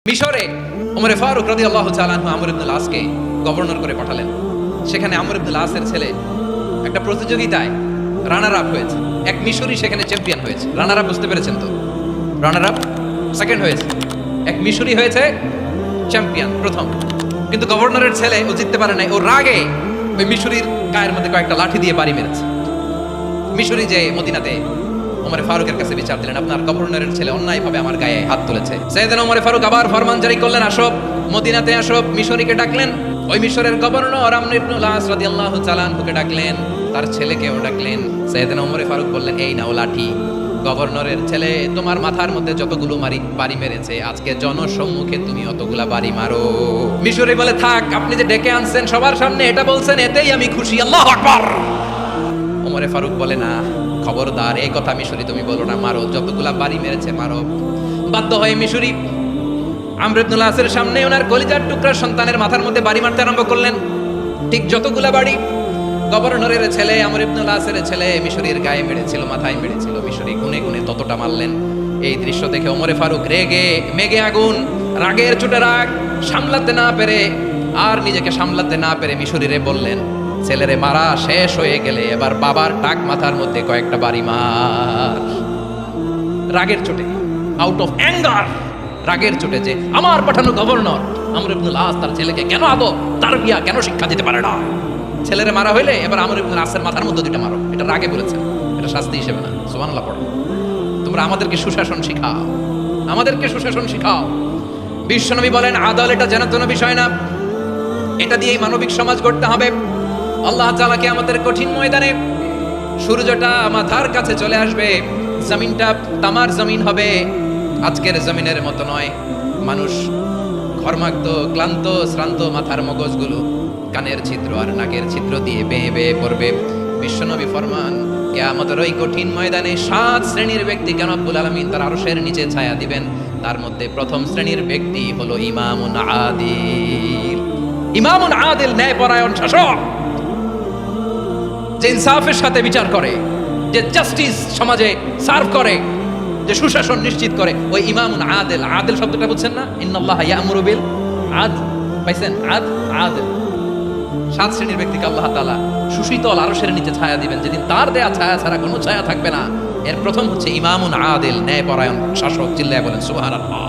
মিশরে ওমরে ফারুক রাদিয়াল্লাহু তাআলা আনহু আমর ইবনে আল-আসকে গভর্নর করে পাঠালেন। সেখানে আমর ইবনে আল-আসের ছেলে একটা প্রতিযোগিতায় রানার আপ হয়েছে। এক মিশরি সেখানে চ্যাম্পিয়ন হয়েছে। রানার আপ বুঝতে পেরেছেন তো? রানার আপ সেকেন্ড হয়েছে, এক মিশরি হয়েছে চ্যাম্পিয়ন প্রথম। কিন্তু গভর্নরের ছেলে ও জিততে পারে নাই। ও রাগে ওই মিশরির গায়ের মধ্যে কয়েকটা লাঠি দিয়ে বাড়ি মেরেছে। মিশরি যে মদিনাতে ওমর ফারুকের কাছে বিচার দিলেন, আপনার গভর্নরের ছেলে অন্যায়ভাবে আমার গায়ে হাত তুলেছে। সাইয়েদনা ওমর ফারুক আবার ফরমান জারি করলেন, আসো মদিনাতে আসো। মিশরীকে ডাকলেন, ওই মিশরের গভর্নর আমর ইবনে আল-আস রাদিয়াল্লাহু তাআলা আনহুকে ডাকলেন, তার ছেলেকেও ডাকলেন। সাইয়েদনা ওমর ফারুক বললেন, এই নাও লাঠি, গভর্নরের ছেলে তোমার মাথার মধ্যে যতগুলো বাড়ি মেরেছে, আজকে জনসম্মুখে তুমি অতগুলা বাড়ি মারো। মিশরী বলে, থাক, আপনি যে ডেকে আনছেন সবার সামনে এটা বলছেন, এতেই আমি খুশি। আল্লাহু আকবার। ওমর ফারুক বলে, না, খবরদার, এই কথা মিশরি তুমি বলো না, মারো, যতগুলা বাড়ি মেরেছে মারো। বাধ্য হয়ে মিশরি আমর ইবনে আল-আসের সামনে ওনার কলিজার টুকরা সন্তানের মাথার মধ্যে বাড়ি মারতে আরম্ভ করলেন। ঠিক যতগুলা বাড়ি গভর্নরের ছেলে আমর ইবনে আল-আসের ছেলে মিশরির গায়ে মেরেছিল, মাথায় মেরেছিল, মিশরি গুনে গুনে ততটা মারলেন। এই দৃশ্য দেখে ওমর ফারুক রেগে মেগে আগুন, রাগের চোটে রাগ সামলাতে না পেরে আর নিজেকে সামলাতে না পেরে মিশরিরে বললেন, ছেলেরে মারা শেষ হয়ে গেলে এবার বাবার টাক মাথার মধ্যে কয়েকটা বাড়ি মার। রাগের চোটে, আউট অফ অ্যাঙ্গার, রাগের চোটে যে আমার পাঠানো গভর্নর আমর ইবনে আল-আস তার ছেলেকে কেন আদব তারবিয়া কেন শিক্ষা দিতে পারে না। ছেলেরে মারা হইলে এবার আমর ইবনে আল-আসের মাথার মধ্যে দুইটা মারো। এটা রাগে বলেছেন, এটা শাস্তি হিসেবে না। সুবহানাল্লাহ পড়ো। তোমরা আমাদেরকে সুশাসন শিখাও, আমাদেরকে সুশাসন শিখাও। বিশ্বনবী বলেন, আদল এটা জানার বিষয় না, এটা দিয়েই মানবিক সমাজ গড়তে হবে। আল্লাহ তাআলা কিয়ামতের কঠিন ময়দানে সূর্যটা মাথার কাছে চলে আসবে, জমিনটা তামার জমিন হবে, আজকের জমিনের মতো নয়। মানুষ ঘর্মাক্ত, ক্লান্ত, শ্রান্ত মাথার মগজগুলো কানের ছিদ্র আর নাকের ছিদ্র দিয়ে বেয়ে বেয়ে পড়বে। বিশ্বনবী ফরমান, কিয়ামতের ওই কঠিন ময়দানে 7 শ্রেণীর ব্যক্তিকে রব্বুল আলামিন তার আরশের নিচে ছায়া দিবেন। তার মধ্যে প্রথম শ্রেণীর ব্যক্তি হলো ইমামুন আদিল। ইমামুন আদিল, ন্যায়পরায়ণ শাসক, যে ইনসাফের সাথে বিচার করে, যে জাস্টিস সমাজে সার্ভ করে, যে সুশাসন নিশ্চিত করে, ওই ইমামুন আদিল। আদিল শব্দটা বুঝছেন না? ইন্নাল্লাহা ইয়া'মুরু বিল আদল, পাইছেন? আদিল। 7 শ্রেণীর ব্যক্তিকে আল্লাহ তাআলা সুশীতল আরশের নিচে ছায়া দিবেন, যেদিন তার দেয়া ছায়া ছাড়া কোনো ছায়া থাকবে না। এর প্রথম হচ্ছে ইমামুন আদিল, ন্যায়পরায়ণ শাসক। চিল্লায় বলেন সুবহানাল্লাহ।